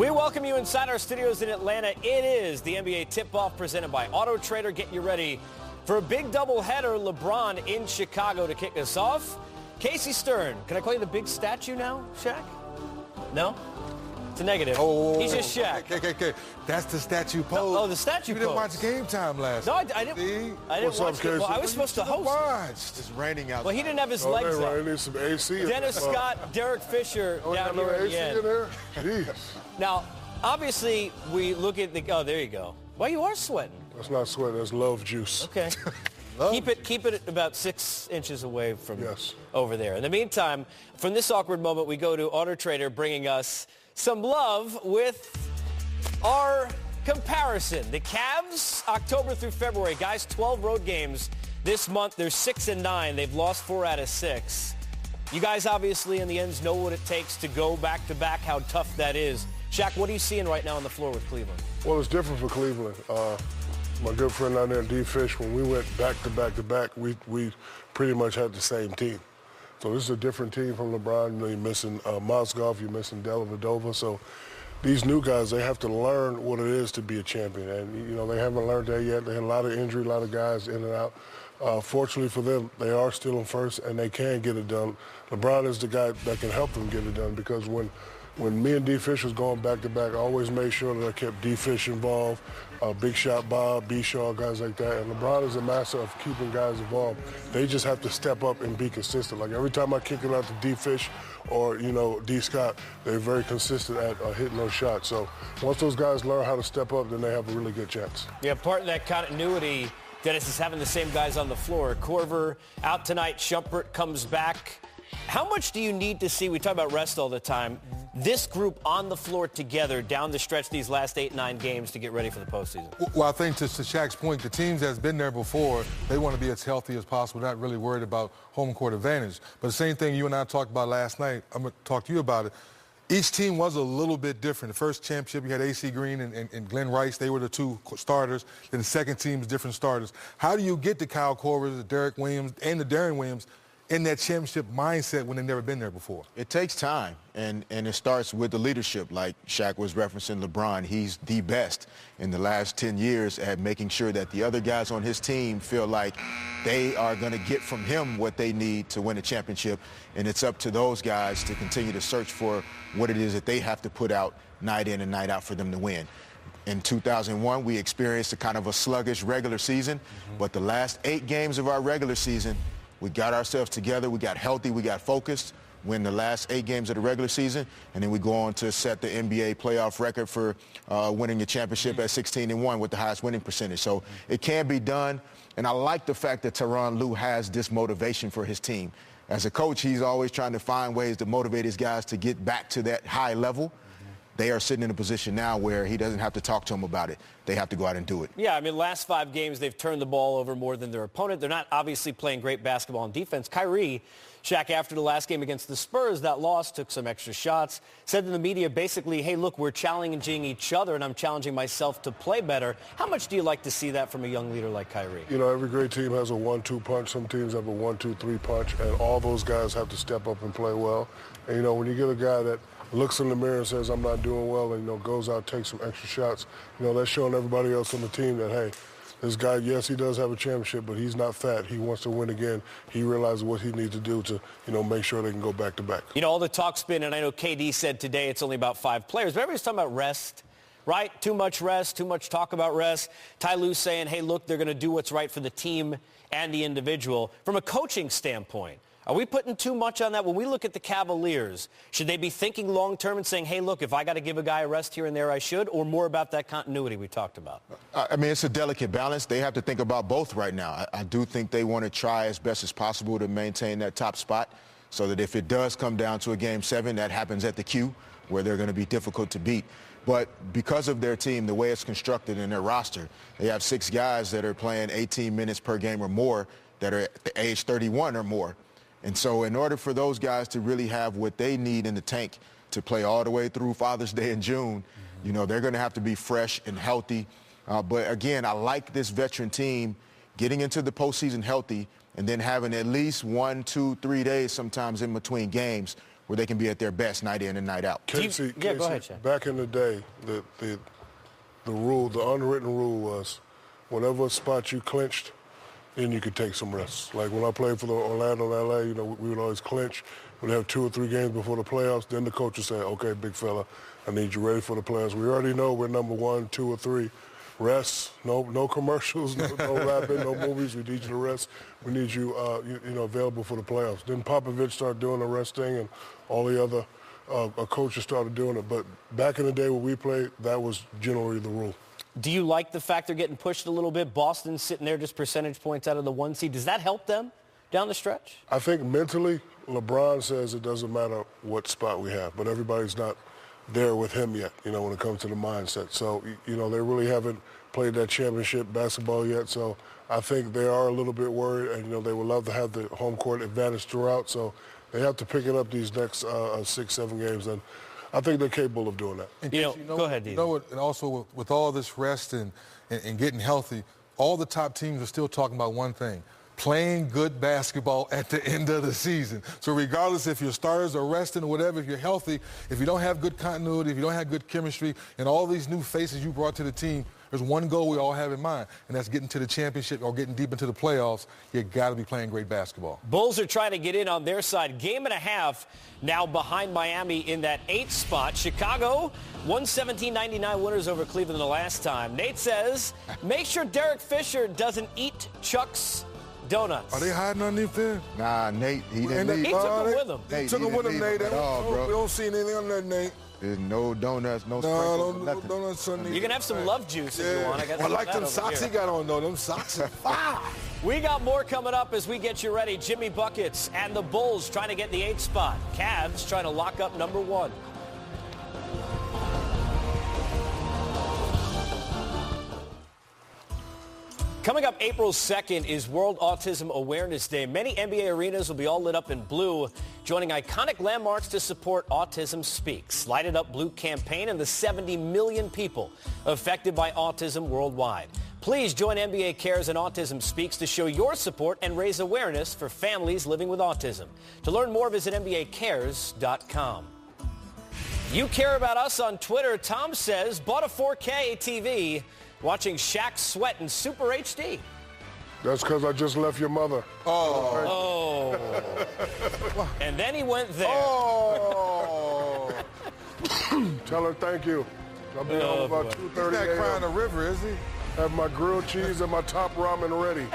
We welcome you inside our studios in Atlanta. It is the NBA tip-off presented by Auto Trader. Get you ready for a big doubleheader. LeBron in Chicago to kick us off. Casey Stern. Can I call you the big statue now, Shaq? No? It's a negative. He's just Shaq. Okay. That's the statue pose. Oh, the statue pose. You didn't watch Game Time last night. No, I didn't watch it. Well, I was supposed to host. It's raining out. Well, he didn't have his legs up. I need some AC. Dennis Scott, Derek Fisher down here at the end. In there? Jeez. Now, obviously, we look at the... Oh, there you go. Well, you are sweating. That's not sweat. That's love juice. Okay. Keep it about 6 inches away from Yes. over there. In the meantime, from this awkward moment, we go to Auto Trader bringing us some love with our comparison. The Cavs, October through February. Guys, 12 road games this month. They're 6-9. They've lost 4 out of 6. You guys obviously in the ends know what it takes to go back-to-back, how tough that is. Shaq, what are you seeing right now on the floor with Cleveland? Well, it's different for Cleveland. My good friend down there, D-Fish, when we went back-to-back, we pretty much had the same team. So this is a different team from LeBron. You know, you're missing Mozgov, you're missing Dellavedova. So these new guys, they have to learn what it is to be a champion. And, you know, they haven't learned that yet. They had a lot of injury, a lot of guys in and out. Fortunately for them, they are still in first, and they can get it done. LeBron is the guy that can help them get it done because when me and D-Fish was going back-to-back, I always made sure that I kept D-Fish involved, Big Shot Bob, B-Shaw, guys like that. And LeBron is a master of keeping guys involved. They just have to step up and be consistent. Like every time I kick it out to D-Fish or, you know, D-Scott, they're very consistent at hitting those shots. So once those guys learn how to step up, then they have a really good chance. Yeah, part of that continuity, Dennis, is having the same guys on the floor. Korver out tonight. Shumpert comes back. How much do you need to see, we talk about rest all the time, this group on the floor together down the stretch these last 8-9 games to get ready for the postseason? Well, I think to Shaq's point, the teams that's been there before, they want to be as healthy as possible, not really worried about home court advantage. But the same thing you and I talked about last night, I'm going to talk to you about it. Each team was a little bit different. The first championship, you had A.C. Green and Glenn Rice. They were the two starters. Then the second team was different starters. How do you get the Kyle Korvers, the Derek Williams, and the Darren Williams in that championship mindset when they've never been there before? It takes time, and it starts with the leadership. Like Shaq was referencing LeBron, he's the best in the last 10 years at making sure that the other guys on his team feel like they are going to get from him what they need to win a championship, and it's up to those guys to continue to search for what it is that they have to put out night in and night out for them to win. In 2001, we experienced a kind of a sluggish regular season, but the last 8 games of our regular season, we got ourselves together, we got healthy, we got focused, win the last 8 games of the regular season, and then we go on to set the NBA playoff record for winning the championship at 16-1 with the highest winning percentage. So it can be done, and I like the fact that Tyronn Lue has this motivation for his team. As a coach, he's always trying to find ways to motivate his guys to get back to that high level. They are sitting in a position now where he doesn't have to talk to them about it. They have to go out and do it. Yeah, I mean, last 5 games, they've turned the ball over more than their opponent. They're not obviously playing great basketball on defense. Kyrie, Shaq, after the last game against the Spurs, that loss, took some extra shots, said to the media basically, hey, look, we're challenging each other, and I'm challenging myself to play better. How much do you like to see that from a young leader like Kyrie? You know, every great team has a 1-2 punch. Some teams have a 1-2-3 punch, and all those guys have to step up and play well. And, you know, when you get a guy that looks in the mirror and says, I'm not doing well, and, you know, goes out, takes some extra shots, you know, that's showing everybody else on the team that, hey, this guy, yes, he does have a championship, but he's not fat. He wants to win again. He realizes what he needs to do to, you know, make sure they can go back-to-back. You know, all the talk's been, and I know KD said today it's only about 5 players, but everybody's talking about rest, right? Too much rest, too much talk about rest. Ty Lue's saying, hey, look, they're going to do what's right for the team and the individual. From a coaching standpoint, are we putting too much on that? When we look at the Cavaliers, should they be thinking long-term and saying, hey, look, if I got to give a guy a rest here and there, I should, or more about that continuity we talked about? I mean, it's a delicate balance. They have to think about both right now. I do think they want to try as best as possible to maintain that top spot so that if it does come down to a Game 7, that happens at the Q, where they're going to be difficult to beat. But because of their team, the way it's constructed in their roster, they have 6 guys that are playing 18 minutes per game or more that are at the age 31 or more. And so in order for those guys to really have what they need in the tank to play all the way through Father's Day in June, you know, they're going to have to be fresh and healthy. But, again, I like this veteran team getting into the postseason healthy and then having at least 1, 2, 3 days sometimes in between games where they can be at their best night in and night out. Casey, go ahead, Shaq. Back in the day, the rule, the unwritten rule was whatever spot you clinched, then you could take some rest. Like when I played for the Orlando, LA, you know, we would always clinch. We'd have 2 or 3 games before the playoffs. Then the coach would say, okay, big fella, I need you ready for the playoffs. We already know we're number 1, 2, or 3. Rest, no commercials, no rapping, no movies. We need you to rest. We need you, available for the playoffs. Then Popovich started doing the rest thing, and all the other coaches started doing it. But back in the day when we played, that was generally the rule. Do you like the fact they're getting pushed a little bit? Boston's sitting there just percentage points out of the 1 seed. Does that help them down the stretch? I think mentally, LeBron says it doesn't matter what spot we have, but everybody's not there with him yet, when it comes to the mindset. So, they really haven't played that championship basketball yet. So I think they are a little bit worried, and, they would love to have the home court advantage throughout. So they have to pick it up these next 6, 7 games, and I think they're capable of doing that. And go ahead, Dee. And also with all this rest and getting healthy, all the top teams are still talking about one thing: playing good basketball at the end of the season. So regardless if your starters are resting or whatever, if you're healthy, if you don't have good continuity, if you don't have good chemistry, and all these new faces you brought to the team, there's one goal we all have in mind, and that's getting to the championship or getting deep into the playoffs. You got to be playing great basketball. Bulls are trying to get in on their side. Game and a half now behind Miami in that 8th spot. Chicago, 117-99 winners over Cleveland the last time. Nate says, make sure Derek Fisher doesn't eat Chuck's donuts. Are they hiding underneath there? Nah, Nate, he didn't leave. He took them with him. He took them with him, Nate. At all, bro. We don't see anything on there, Nate. There's no donuts, no No, sprinkles, no nothing. donuts on there. You can have some love juice if you want. I like them socks he got on, though. Them socks are fire. We got more coming up as we get you ready. Jimmy Buckets and the Bulls trying to get the 8th spot. Cavs trying to lock up number 1. Coming up April 2nd is World Autism Awareness Day. Many NBA arenas will be all lit up in blue, joining iconic landmarks to support Autism Speaks. Light It Up Blue campaign and the 70 million people affected by autism worldwide. Please join NBA Cares and Autism Speaks to show your support and raise awareness for families living with autism. To learn more, visit NBACares.com. You care about us on Twitter. Tom says, bought a 4K TV. Watching Shaq sweat in Super HD. That's because I just left your mother. Oh. And then he went there. Oh. Tell her thank you. I'll be home about 2:30 He's not crying a river, is he? Have my grilled cheese and my top ramen ready.